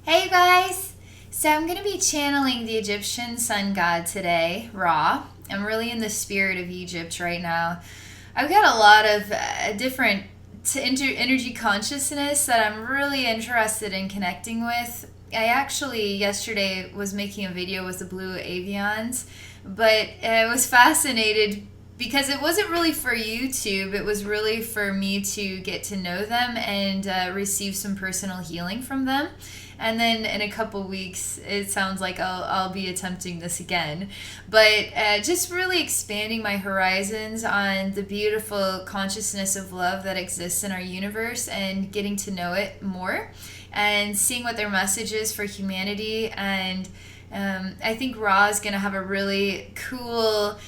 Hey you guys! So I'm going to be channeling the Egyptian sun god today, Ra. I'm really in the spirit of Egypt right now. I've got a lot of different energy consciousness that I'm really interested in connecting with. I actually yesterday was making a video with the Blue Avians, but I was fascinated because it wasn't really for YouTube. It was really for me to get to know them and receive some personal healing from them. And then in a couple weeks, it sounds like I'll be attempting this again. But just really expanding my horizons on the beautiful consciousness of love that exists in our universe and getting to know it more and seeing what their message is for humanity. And I think Ra is going to have a really cool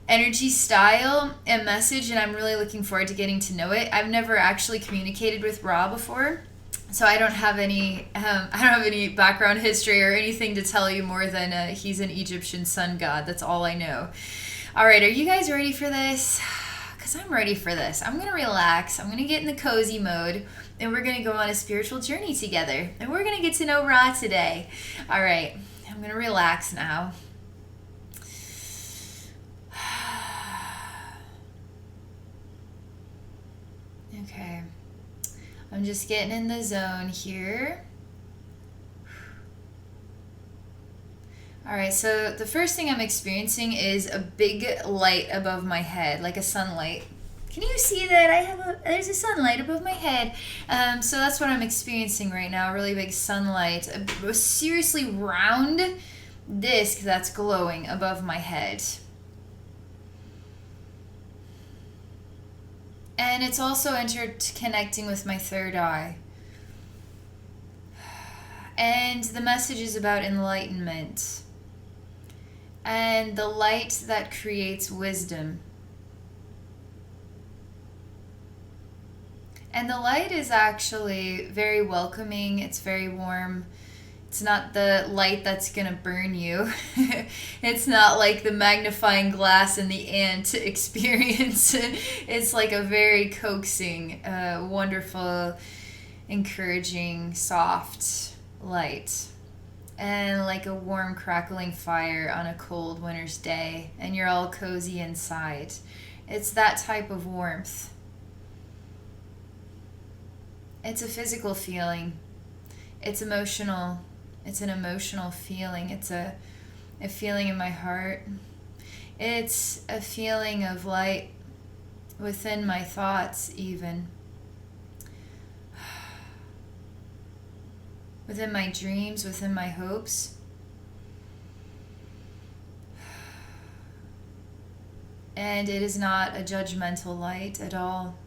energy style and message, and I'm really looking forward to getting to know it. I've never actually communicated with Ra before, so I don't have any background history or anything to tell you more than he's an Egyptian sun god. That's all I know. All right, are you guys ready for this? Because I'm ready for this. I'm gonna relax. I'm gonna get in the cozy mode, and we're gonna go on a spiritual journey together, and we're gonna get to know Ra today. All right, I'm gonna relax now. Okay. I'm just getting in the zone here. All right, so the first thing I'm experiencing is a big light above my head, like a sunlight. Can you see that? There's a sunlight above my head. So that's what I'm experiencing right now, a really big sunlight. A seriously round disc that's glowing above my head. And it's also interconnecting with my third eye. And the message is about enlightenment and the light that creates wisdom. And the light is actually very welcoming, it's very warm. It's not the light that's going to burn you. It's not like the magnifying glass in the ant experience. It's like a very coaxing, wonderful, encouraging, soft light. And like a warm, crackling fire on a cold winter's day. And you're all cozy inside. It's that type of warmth. It's a physical feeling. It's emotional. It's an emotional feeling. It's a feeling in my heart. It's a feeling of light within my thoughts, even. Within my dreams, within my hopes. And it is not a judgmental light at all.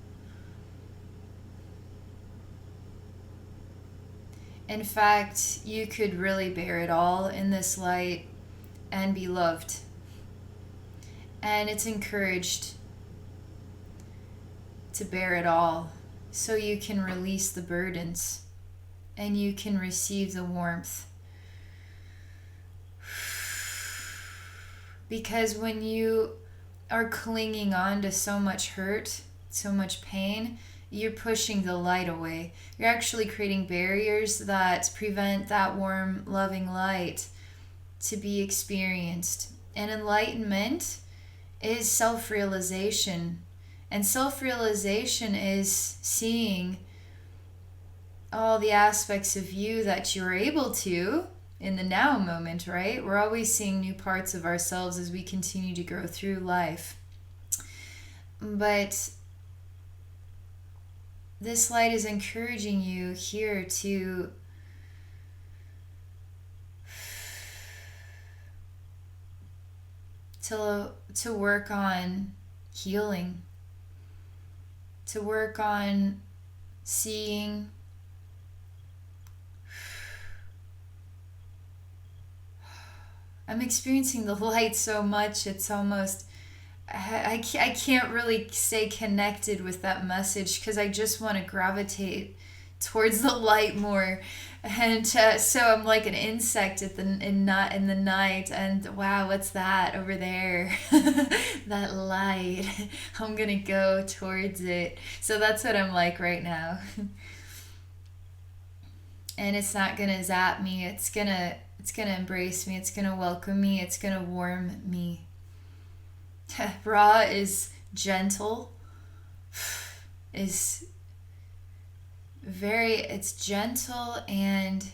In fact, you could really bear it all in this light and be loved. And it's encouraged to bear it all so you can release the burdens and you can receive the warmth. Because when you are clinging on to so much hurt, so much pain, you're pushing the light away. You're actually creating barriers that prevent that warm, loving light to be experienced. And enlightenment is self-realization. And self-realization is seeing all the aspects of you that you're able to in the now moment, right? We're always seeing new parts of ourselves as we continue to grow through life. But this light is encouraging you here to work on healing, to work on seeing I'm experiencing the light so much, it's almost I can't really stay connected with that message because I just want to gravitate towards the light more. And so I'm like an insect in the night, and wow, what's that over there? That light. I'm going to go towards it. So that's what I'm like right now. and it's not gonna zap me. It's gonna embrace me. It's gonna welcome me. It's gonna warm me. Ra is gentle. Is very, it's gentle, and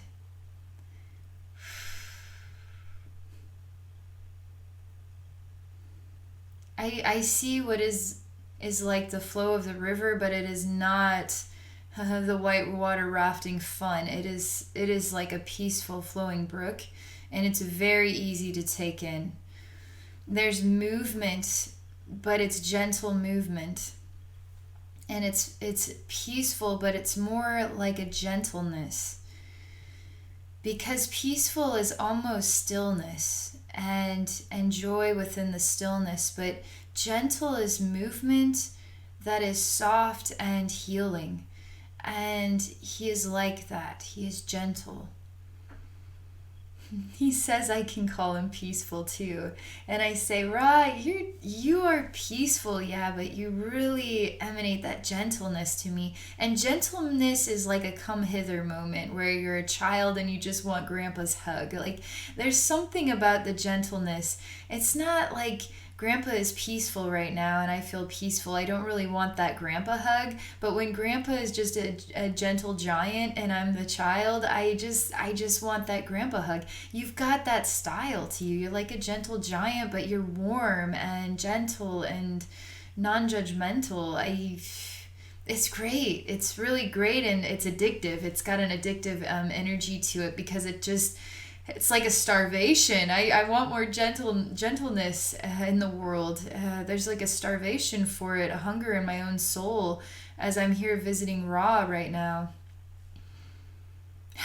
I see what is like the flow of the river, but it is not the white water rafting fun. It is like a peaceful flowing brook, and it's very easy to take in. There's movement, but it's gentle movement. And it's peaceful, but it's more like a gentleness. Because peaceful is almost stillness and joy within the stillness, but gentle is movement that is soft and healing. And he is like that. He is gentle. He says I can call him peaceful too. And I say, Ra, you are peaceful, yeah, but you really emanate that gentleness to me. And gentleness is like a come hither moment where you're a child and you just want grandpa's hug. Like, there's something about the gentleness. It's not like grandpa is peaceful right now and I feel peaceful. I don't really want that grandpa hug. But when grandpa is just a gentle giant and I'm the child, I just want that grandpa hug. You've got that style to you. You're like a gentle giant, but you're warm and gentle and non-judgmental. It's great. It's really great, and it's addictive. It's got an addictive energy to it because it's like a starvation. I want more gentleness in the world. There's like a starvation for it, a hunger in my own soul as I'm here visiting Ra right now.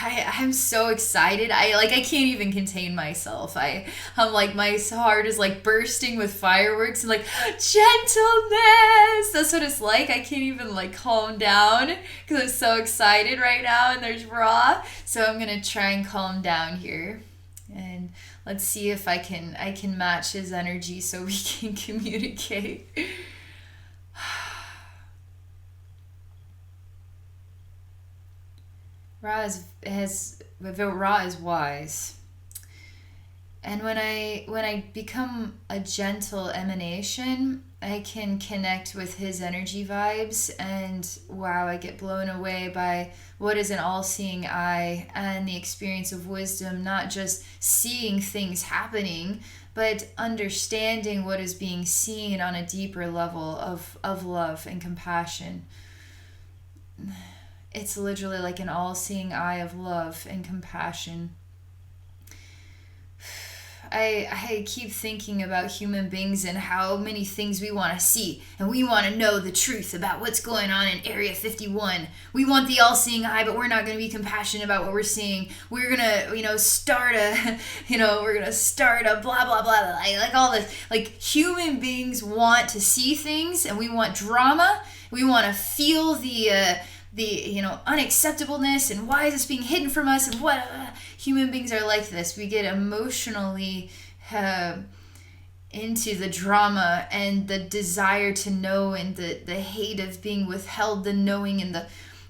I'm so excited. I can't even contain myself. I'm like, my heart is like bursting with fireworks and like gentleness. That's what it's like. I can't even like calm down because I'm so excited right now, and there's Ra. So I'm gonna try and calm down here, and let's see if I can match his energy so we can communicate. Ra is wise. And when I become a gentle emanation, I can connect with his energy vibes, and wow, I get blown away by what is an all-seeing eye and the experience of wisdom, not just seeing things happening, but understanding what is being seen on a deeper level of love and compassion. It's literally like an all-seeing eye of love and compassion. I keep thinking about human beings and how many things we want to see, and we want to know the truth about what's going on in Area 51. We want the all-seeing eye, but we're not going to be compassionate about what we're seeing. We're going to, start a blah, blah, blah, like all this. Like, human beings want to see things, and we want drama. We want to feel the unacceptableness, and why is this being hidden from us, and what human beings are like this. We get emotionally into the drama and the desire to know, and the hate of being withheld the knowing,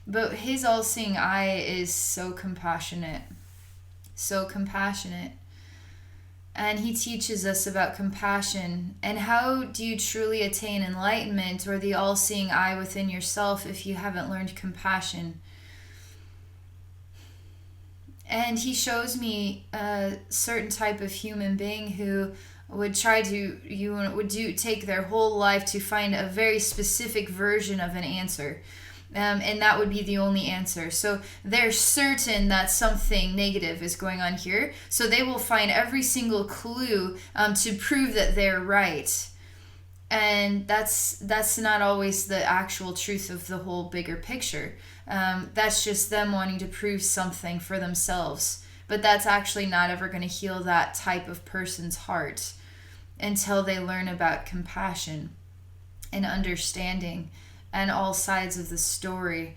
but his all-seeing eye is so compassionate, and he teaches us about compassion. And how do you truly attain enlightenment or the all-seeing eye within yourself if you haven't learned compassion? And he shows me a certain type of human being who would take their whole life to find a very specific version of an answer. And that would be the only answer. So they're certain that something negative is going on here. So they will find every single clue to prove that they're right. And that's not always the actual truth of the whole bigger picture. That's just them wanting to prove something for themselves. But that's actually not ever going to heal that type of person's heart until they learn about compassion and understanding and all sides of the story,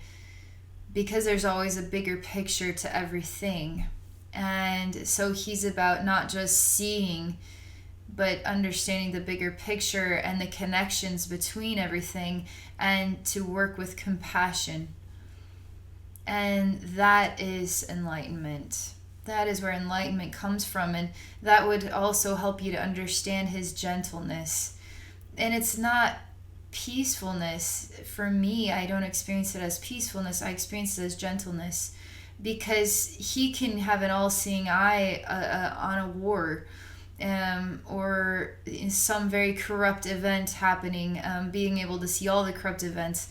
because there's always a bigger picture to everything. And so he's about not just seeing, but understanding the bigger picture and the connections between everything, and to work with compassion. And that is enlightenment. That is where enlightenment comes from. And that would also help you to understand his gentleness. And it's not peacefulness. For me, I don't experience it as peacefulness. I experience it as gentleness. Because he can have an all-seeing eye on a war, or in some very corrupt event happening, being able to see all the corrupt events,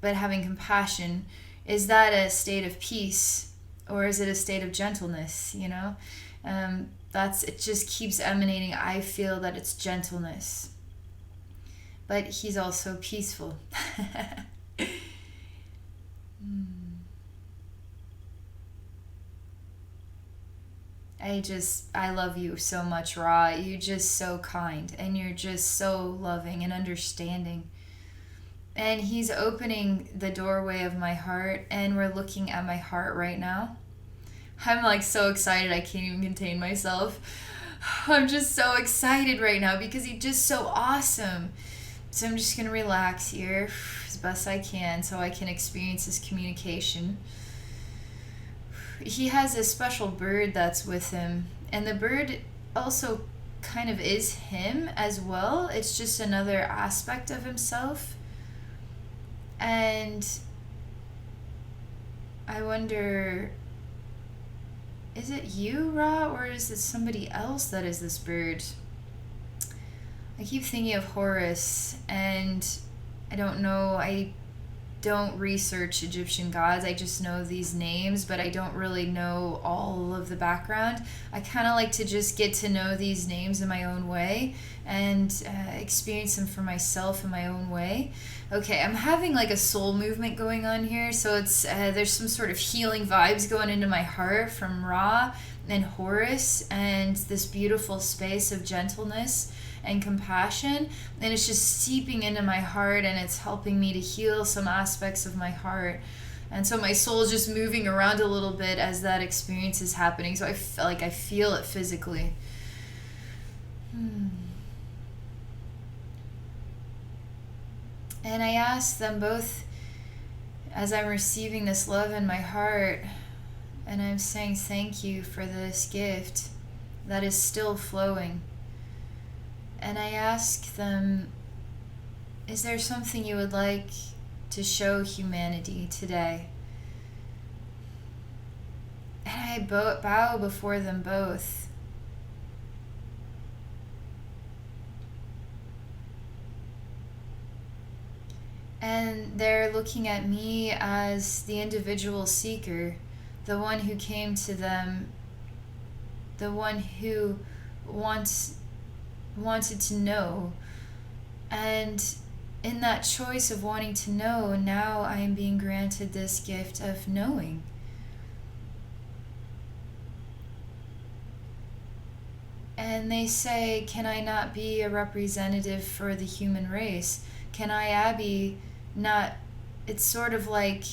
but having compassion. Is that a state of peace, or is it a state of gentleness? It just keeps emanating. I feel that it's gentleness, but he's also peaceful. I love you so much, Ra. You're just so kind, and you're just so loving and understanding. And he's opening the doorway of my heart, and we're looking at my heart right now. I'm like so excited I can't even contain myself. I'm just so excited right now because he's just so awesome. So I'm just going to relax here as best I can so I can experience this communication. He has a special bird that's with him, and the bird also kind of is him as well. It's just another aspect of himself. And I wonder, is it you, Ra, or is it somebody else that is this bird? I keep thinking of Horus, and I don't know, I don't research Egyptian gods. I just know these names, but I don't really know all of the background. I kind of like to just get to know these names in my own way and experience them for myself in my own way. Okay, I'm having like a soul movement going on here, so it's there's some sort of healing vibes going into my heart from Ra and Horus, and this beautiful space of gentleness and compassion, and it's just seeping into my heart, and it's helping me to heal some aspects of my heart. And so my soul is just moving around a little bit as that experience is happening, so I feel like I feel it physically. And I ask them both, as I'm receiving this love in my heart, and I'm saying thank you for this gift that is still flowing. And I ask them, is there something you would like to show humanity today? And I bow before them both. And they're looking at me as the individual seeker, the one who came to them, the one who wanted to know. And in that choice of wanting to know, now I am being granted this gift of knowing. And they say, can I not be a representative for the human race? Can I, Abbey, not... It's sort of like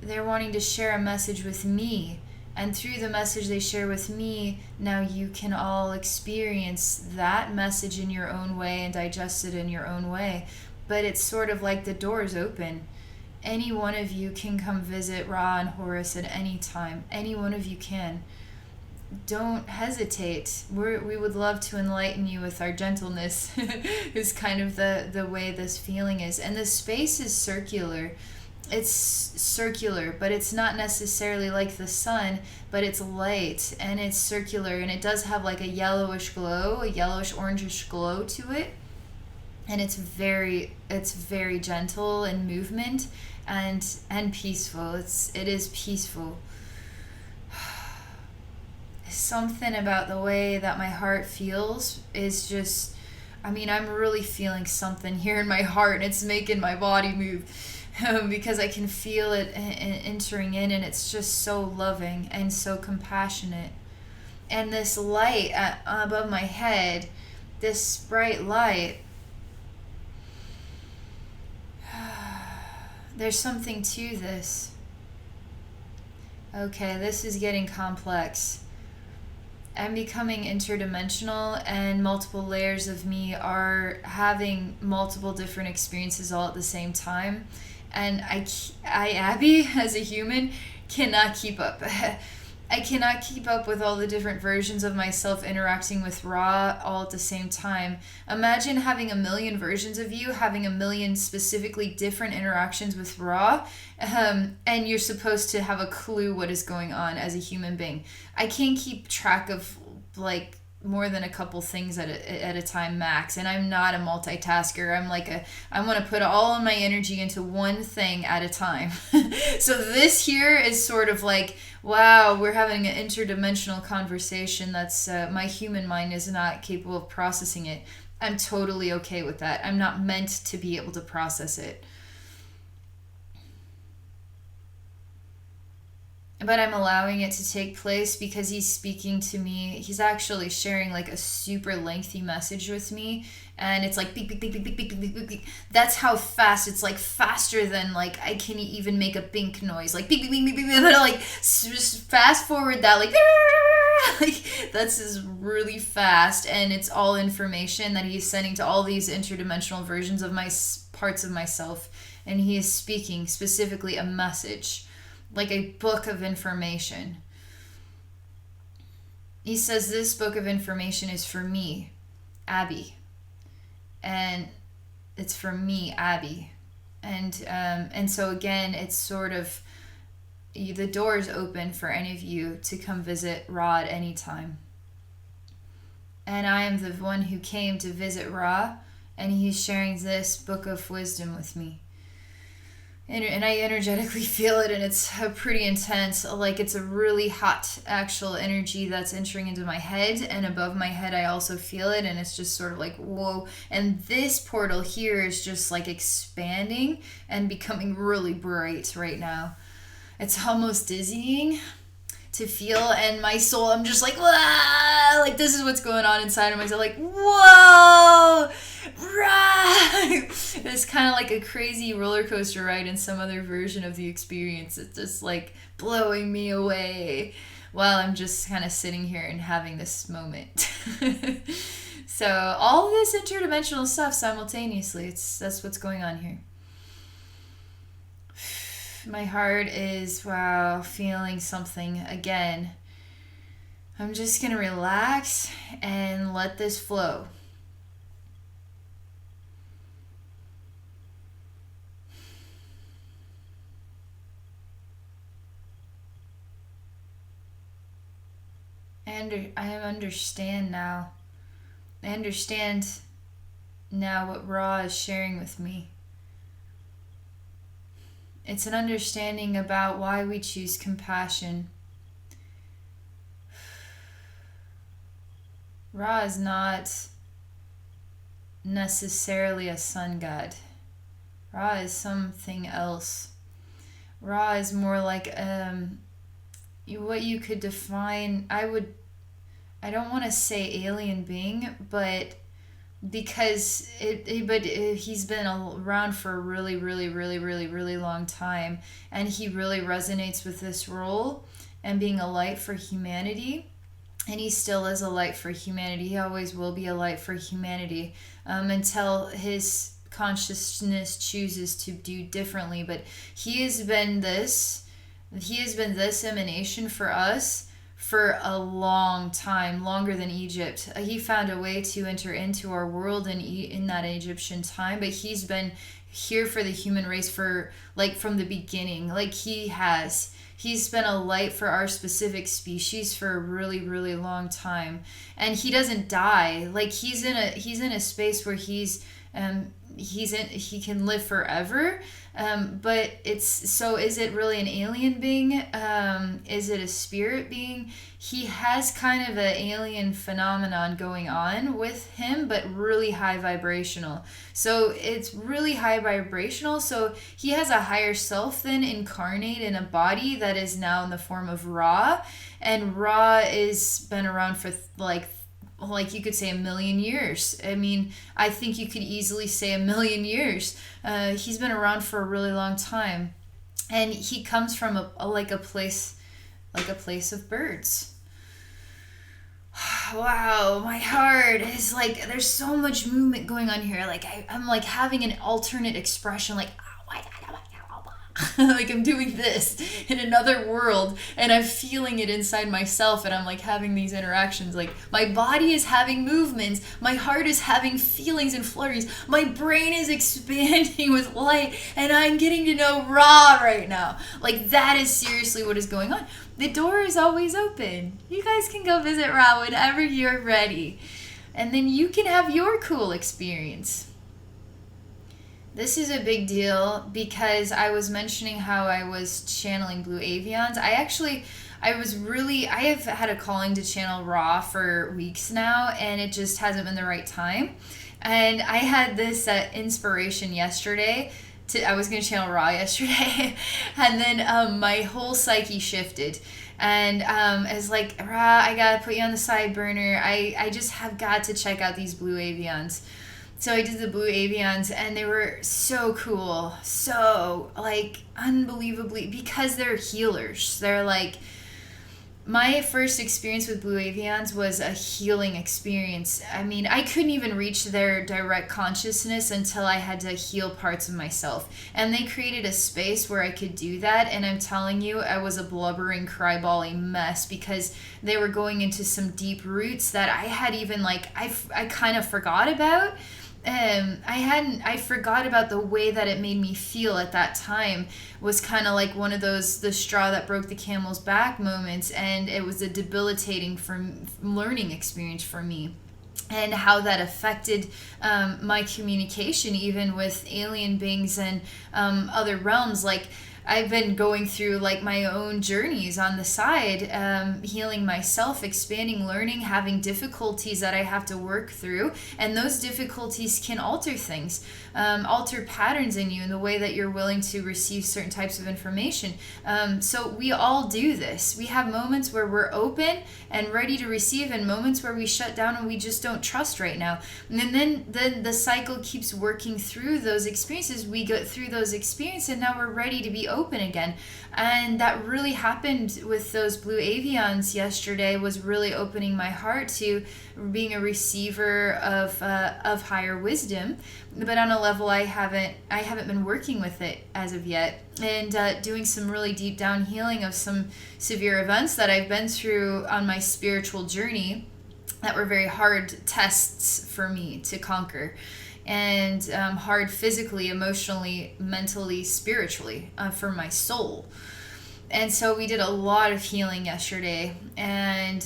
they're wanting to share a message with me. And through the message they share with me, now you can all experience that message in your own way and digest it in your own way. But it's sort of like the door's open. Any one of you can come visit Ra and Horus at any time. Any one of you can. Don't hesitate. We would love to enlighten you with our gentleness is kind of the way this feeling is. And the space is circular. It's circular, but it's not necessarily like the sun, but it's light and it's circular, and it does have like a yellowish glow, a yellowish orangish glow to it. And it's very gentle in movement and peaceful. It is peaceful. Something about the way that my heart feels is just, I'm really feeling something here in my heart, and it's making my body move. Because I can feel it entering in, and it's just so loving and so compassionate. And this light above my head, this bright light, there's something to this. Okay, this is getting complex. I'm becoming interdimensional, and multiple layers of me are having multiple different experiences all at the same time. And Abby, as a human, cannot keep up. I cannot keep up with all the different versions of myself interacting with Ra all at the same time. Imagine having a million versions of you, having a million specifically different interactions with Ra, and you're supposed to have a clue what is going on as a human being. I can't keep track of like more than a couple things at a time max, and I'm not a multitasker. I want to put all of my energy into one thing at a time. So this here is sort of like, wow, we're having an interdimensional conversation that's my human mind is not capable of processing it. I'm totally okay with that. I'm not meant to be able to process it. But I'm allowing it to take place because he's speaking to me. He's actually sharing like a super lengthy message with me, and it's like beep, beep, beep, beep, beep, beep, beep, beep, beep. That's how fast. It's like faster than like I can even make a bink noise, like beep, beep, beep, beep, beep, beep. Like just fast forward that, like that's just really fast, and it's all information that he's sending to all these interdimensional versions of my parts of myself, and he is speaking specifically a message, like a book of information. He says this book of information is for me, Abbey, and it's for me, Abbey, and so again, it's sort of the door is open for any of you to come visit Ra at any time. And I am the one who came to visit Ra, and he's sharing this book of wisdom with me. And I energetically feel it, and it's pretty intense. Like it's a really hot actual energy that's entering into my head, and above my head I also feel it, and it's just sort of like whoa. And this portal here is just like expanding and becoming really bright right now. It's almost dizzying to feel, and my soul, I'm just like, whoa, like this is what's going on inside of myself, like whoa, right. It's kind of like a crazy roller coaster ride in some other version of the experience. It's just like blowing me away while I'm just kind of sitting here and having this moment. So all this interdimensional stuff simultaneously, that's what's going on here. My heart is, wow, feeling something again. I'm just going to relax and let this flow. And I understand now. I understand now what Ra is sharing with me. It's an understanding about why we choose compassion. Ra is not necessarily a sun god. Ra is something else. Ra is more like what you could define. I don't want to say alien being, but because he's been around for a really, really, really, really, really long time, and he really resonates with this role and being a light for humanity, and he still is a light for humanity. He always will be a light for humanity until his consciousness chooses to do differently. But he has been this emanation for us for a long time, longer than Egypt. He found a way to enter into our world in that Egyptian time, but he's been here for the human race for like from the beginning. Like he's been a light for our specific species for a really, really long time, and he doesn't die. Like he's in a space where he can live forever. But is it really an alien being? Is it a spirit being? He has kind of an alien phenomenon going on with him, but really high vibrational. So it's really high vibrational. So he has a higher self then incarnate in a body that is now in the form of Ra. And Ra is been around for like you could say 1 million years. I mean, I think you could easily say 1 million years. He's been around for a really long time, and he comes from a place of birds. Wow, my heart is like, there's so much movement going on here. Like I'm like having an alternate expression, like oh my god, like I'm doing this in another world and I'm feeling it inside myself, and I'm like having these interactions. Like my body is having movements, my heart is having feelings and flurries, my brain is expanding with light, and I'm getting to know Ra right now. Like that is seriously what is going on. The door is always open. You guys can go visit Ra whenever you're ready, and then you can have your cool experience. This is a big deal because I was mentioning how I was channeling Blue Avians. I have had a calling to channel Ra for weeks now, and it just hasn't been the right time. And I had this inspiration yesterday. I was going to channel Ra yesterday, and then my whole psyche shifted. And it's like, Ra, I got to put you on the side burner. I just have got to check out these Blue Avians. So I did the Blue Avians, and they were so cool, so like unbelievably, because they're healers. They're like, my first experience with Blue Avians was a healing experience. I mean, I couldn't even reach their direct consciousness until I had to heal parts of myself. And they created a space where I could do that. And I'm telling you, I was a blubbering, cryballing mess because they were going into some deep roots that I had even like, I kind of forgot about. I forgot about the way that it made me feel at that time. Was kind of like one of those, the straw that broke the camel's back moments, and it was a debilitating learning experience for me, and how that affected my communication even with alien beings and other realms. Like I've been going through like my own journeys on the side, healing myself, expanding, learning, having difficulties that I have to work through. And those difficulties can alter things, alter patterns in you in the way that you're willing to receive certain types of information. So we all do this. We have moments where we're open and ready to receive, and moments where we shut down and we just don't trust right now. And then the cycle keeps working through those experiences. We go through those experiences, and now we're ready to be open again. And that really happened with those Blue Avians yesterday, was really opening my heart to being a receiver of higher wisdom, but on a level I haven't been working with it as of yet, and doing some really deep down healing of some severe events that I've been through on my spiritual journey that were very hard tests for me to conquer, and hard physically, emotionally, mentally, spiritually, for my soul. And so we did a lot of healing yesterday, and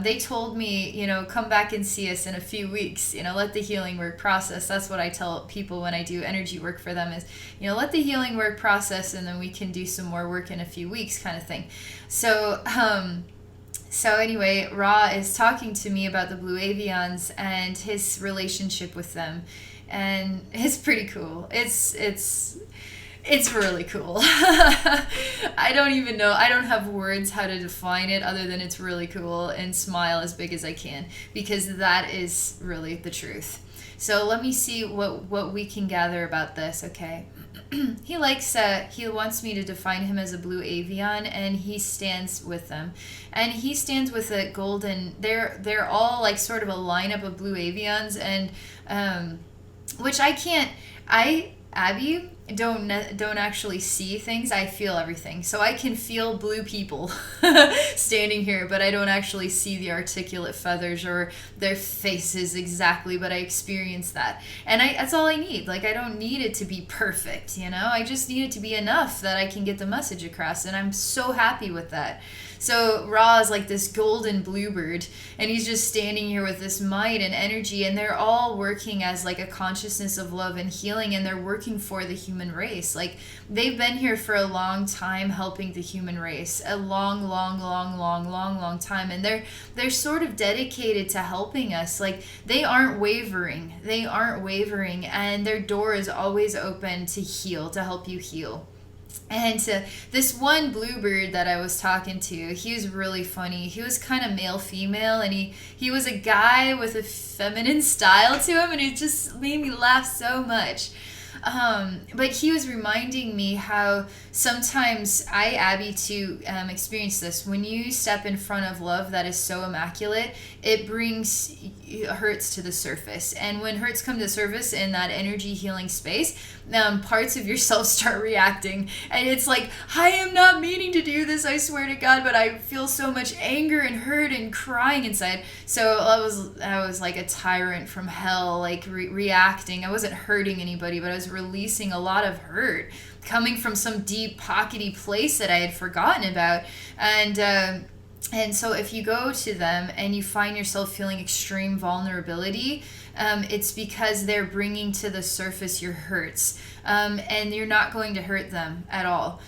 they told me, come back and see us in a few weeks, let the healing work process. That's what I tell people when I do energy work for them is, let the healing work process, and then we can do some more work in a few weeks kind of thing. So anyway, Ra is talking to me about the Blue Avians and his relationship with them. And it's pretty cool. It's really cool. I don't even know. I don't have words how to define it other than it's really cool, and smile as big as I can, because that is really the truth. So let me see what we can gather about this, okay? He wants me to define him as a Blue Avian, and he stands with them. And he stands with a golden, they're all like sort of a lineup of Blue Avians, and which Abby, don't actually see things. I feel everything. So I can feel blue people standing here, but I don't actually see the articulate feathers or their faces exactly, but I experience that. And that's all I need. Like, I don't need it to be perfect, I just need it to be enough that I can get the message across, and I'm so happy with that. So Ra is like this golden bluebird, and he's just standing here with this might and energy, and they're all working as like a consciousness of love and healing, and they're working for the human race. Like, they've been here for a long time helping the human race, a long time, and they're sort of dedicated to helping us. Like, they aren't wavering, and their door is always open to heal, to help you heal. And this one bluebird that I was talking to, he was really funny. He was kind of male-female, and he was a guy with a feminine style to him, and it just made me laugh so much. But he was reminding me how sometimes Abby, to experience this. When you step in front of love that is so immaculate, it brings hurts to the surface. And when hurts come to the surface in that energy healing space, parts of yourself start reacting. And it's like, I am not meaning to do this, I swear to God, but I feel so much anger and hurt and crying inside. So I was like a tyrant from hell, like reacting. I wasn't hurting anybody, but I was releasing a lot of hurt coming from some deep pockety place that I had forgotten about. And so if you go to them and you find yourself feeling extreme vulnerability, it's because they're bringing to the surface your hurts, and you're not going to hurt them at all.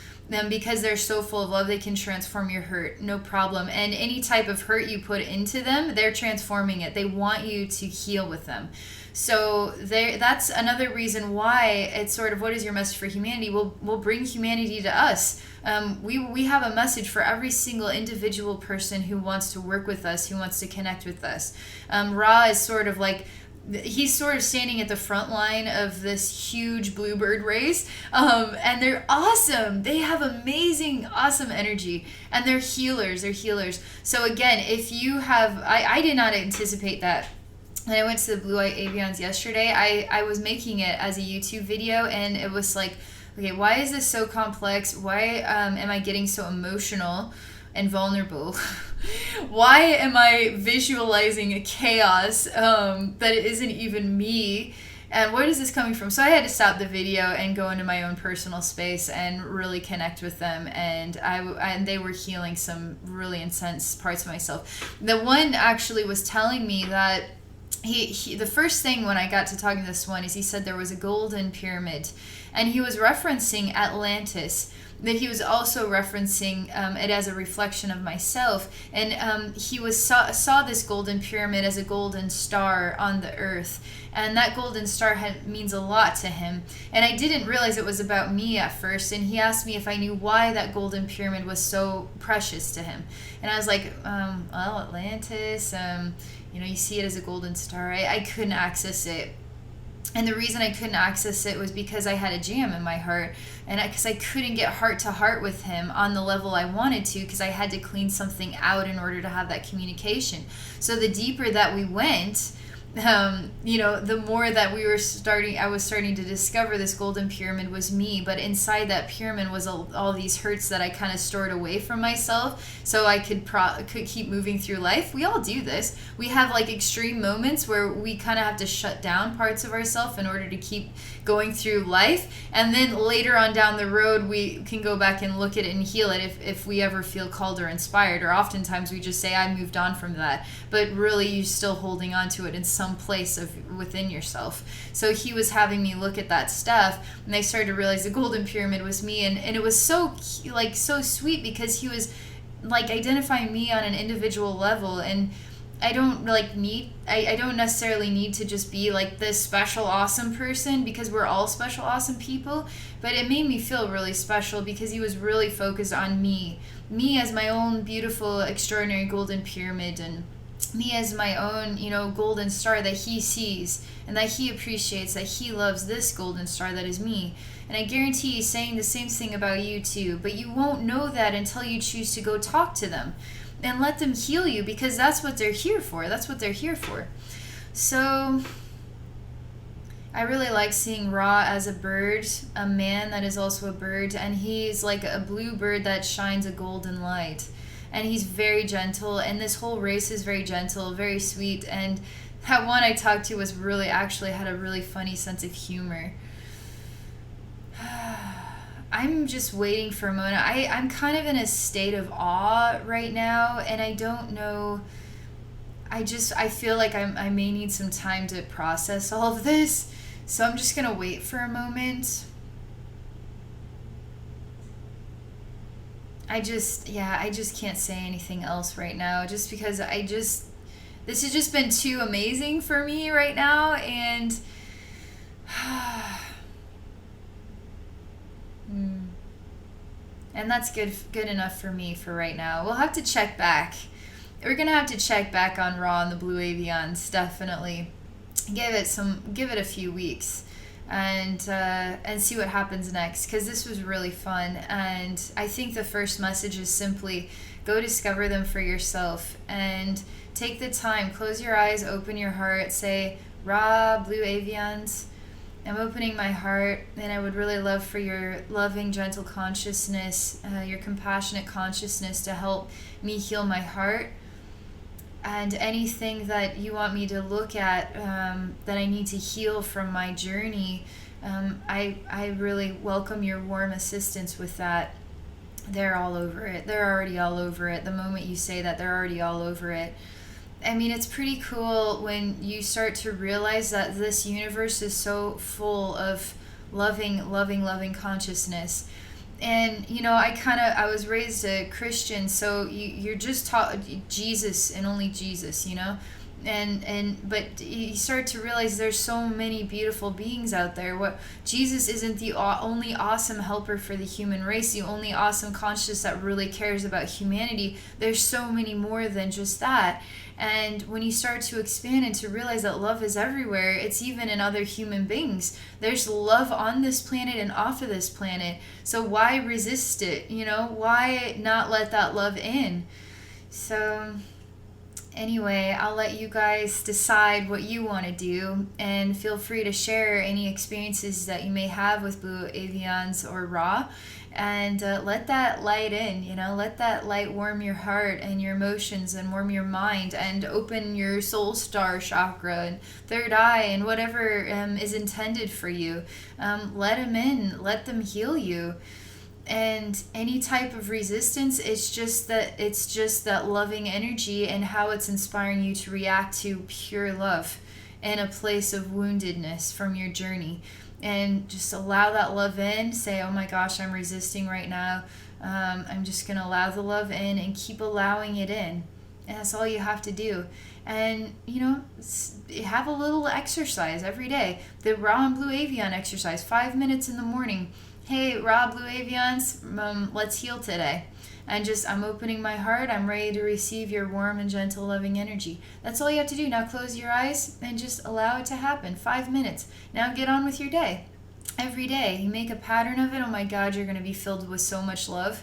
Because they're so full of love, they can transform your hurt, no problem. And any type of hurt you put into them, they're transforming it. They want you to heal with them. So that's another reason why it's sort of, what is your message for humanity? We'll bring humanity to us. We have a message for every single individual person who wants to work with us, who wants to connect with us. Ra is sort of like, he's sort of standing at the front line of this huge bluebird race, and they're awesome. They have amazing, awesome energy, and they're healers. So again, if you have, I did not anticipate that. When I went to the Blue Avians yesterday, I was making it as a YouTube video, and it was like, okay, why is this so complex? Why am I getting so emotional and vulnerable? Why am I visualizing a chaos that isn't even me? And where is this coming from? So I had to stop the video and go into my own personal space and really connect with them. And they were healing some really intense parts of myself. The one actually was telling me that he the first thing when I got to talking to this one is he said there was a golden pyramid, and he was referencing Atlantis, that he was also referencing it as a reflection of myself. And he saw this golden pyramid as a golden star on the earth, and that golden star means a lot to him. And I didn't realize it was about me at first, and he asked me if I knew why that golden pyramid was so precious to him. And I was like, well, Atlantis, you see it as a golden star. I couldn't access it. And the reason I couldn't access it was because I had a jam in my heart, and because I couldn't get heart to heart with him on the level I wanted to, because I had to clean something out in order to have that communication. So the deeper that we went, the more that I was starting to discover this golden pyramid was me, but inside that pyramid was all these hurts that I kind of stored away from myself, so I could keep moving through life. We all do this. We have like extreme moments where we kind of have to shut down parts of ourselves in order to keep going through life, and then later on down the road we can go back and look at it and heal it if we ever feel called or inspired. Or oftentimes we just say, I moved on from that, but really you're still holding on to it in some place within yourself. So he was having me look at that stuff, and I started to realize the golden pyramid was me, and it was so sweet, because he was like identifying me on an individual level. And I don't necessarily need to just be like this special awesome person, because we're all special awesome people, but it made me feel really special because he was really focused on me as my own beautiful extraordinary golden pyramid, and me as my own golden star that he sees and that he appreciates, that he loves this golden star that is me. And I guarantee he's saying the same thing about you too, but you won't know that until you choose to go talk to them and let them heal you, because that's what they're here for. So I really like seeing Ra as a bird, a man that is also a bird, and he's like a blue bird that shines a golden light. And he's very gentle, and this whole race is very gentle, very sweet. And that one I talked to was really, actually had a really funny sense of humor. I'm just waiting for a moment. I'm kind of in a state of awe right now, and I don't know. I feel like I may need some time to process all of this. So I'm just going to wait for a moment. I just can't say anything else right now, just because this has just been too amazing for me right now. And and that's good enough for me for right now. We'll have to check back. We're gonna have to check back on Raw and the Blue Avians, definitely. Give it a few weeks. and see what happens next, because this was really fun. And I think the first message is simply go discover them for yourself and take the time. Close your eyes, open your heart, say, Ra, Blue Avians, I'm opening my heart, and I would really love for your loving, gentle consciousness, your compassionate consciousness to help me heal my heart. And anything that you want me to look at that I need to heal from my journey, I really welcome your warm assistance with that. They're all over it. They're already all over it. The moment you say that, they're already all over it. I mean, it's pretty cool when you start to realize that this universe is so full of loving consciousness. And I was raised a Christian, so you're just taught Jesus and only Jesus, but you start to realize there's so many beautiful beings out there. What Jesus isn't the only awesome helper for the human race, the only awesome conscious that really cares about humanity. There's so many more than just that. And when you start to expand and to realize that love is everywhere, it's even in other human beings. There's love on this planet and off of this planet. So why resist it? Why not let that love in? So anyway, I'll let you guys decide what you want to do, and feel free to share any experiences that you may have with Blue Avians or Ra, and let that light in, let that light warm your heart and your emotions and warm your mind and open your soul star chakra and third eye and whatever is intended for you. Let them in, let them heal you. And any type of resistance, it's just that loving energy and how it's inspiring you to react to pure love in a place of woundedness from your journey. And just allow that love in. Say, oh my gosh, I'm resisting right now. I'm just going to allow the love in and keep allowing it in. And that's all you have to do. And, have a little exercise every day. The Ra and Blue Avian exercise, 5 minutes in the morning. Hey, Ra, Blue Avians, let's heal today. And I'm opening my heart. I'm ready to receive your warm and gentle, loving energy. That's all you have to do. Now close your eyes and just allow it to happen. 5 minutes. Now get on with your day. Every day, you make a pattern of it. Oh my God, you're going to be filled with so much love.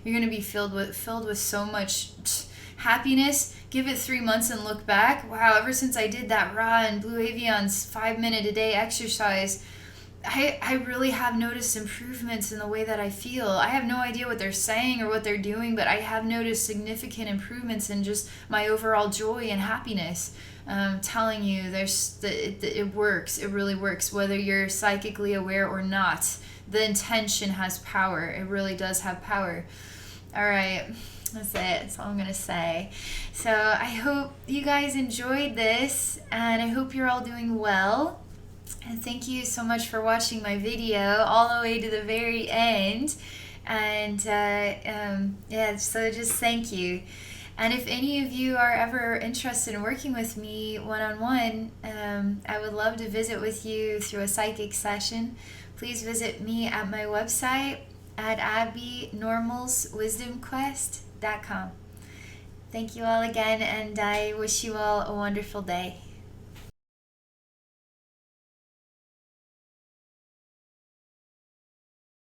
You're going to be filled with so much happiness. Give it 3 months and look back. Wow, ever since I did that Ra and Blue Avians 5 minute a day exercise, I really have noticed improvements in the way that I feel. I have no idea what they're saying or what they're doing, but I have noticed significant improvements in just my overall joy and happiness. Telling you, it works. It really works, whether you're psychically aware or not. The intention has power. It really does have power. All right. That's it. That's all I'm going to say. So I hope you guys enjoyed this, and I hope you're all doing well. And thank you so much for watching my video all the way to the very end. And so just thank you. And if any of you are ever interested in working with me one-on-one, I would love to visit with you through a psychic session. Please visit me at my website at abbeynormalswisdomquest.com. Thank you all again, and I wish you all a wonderful day.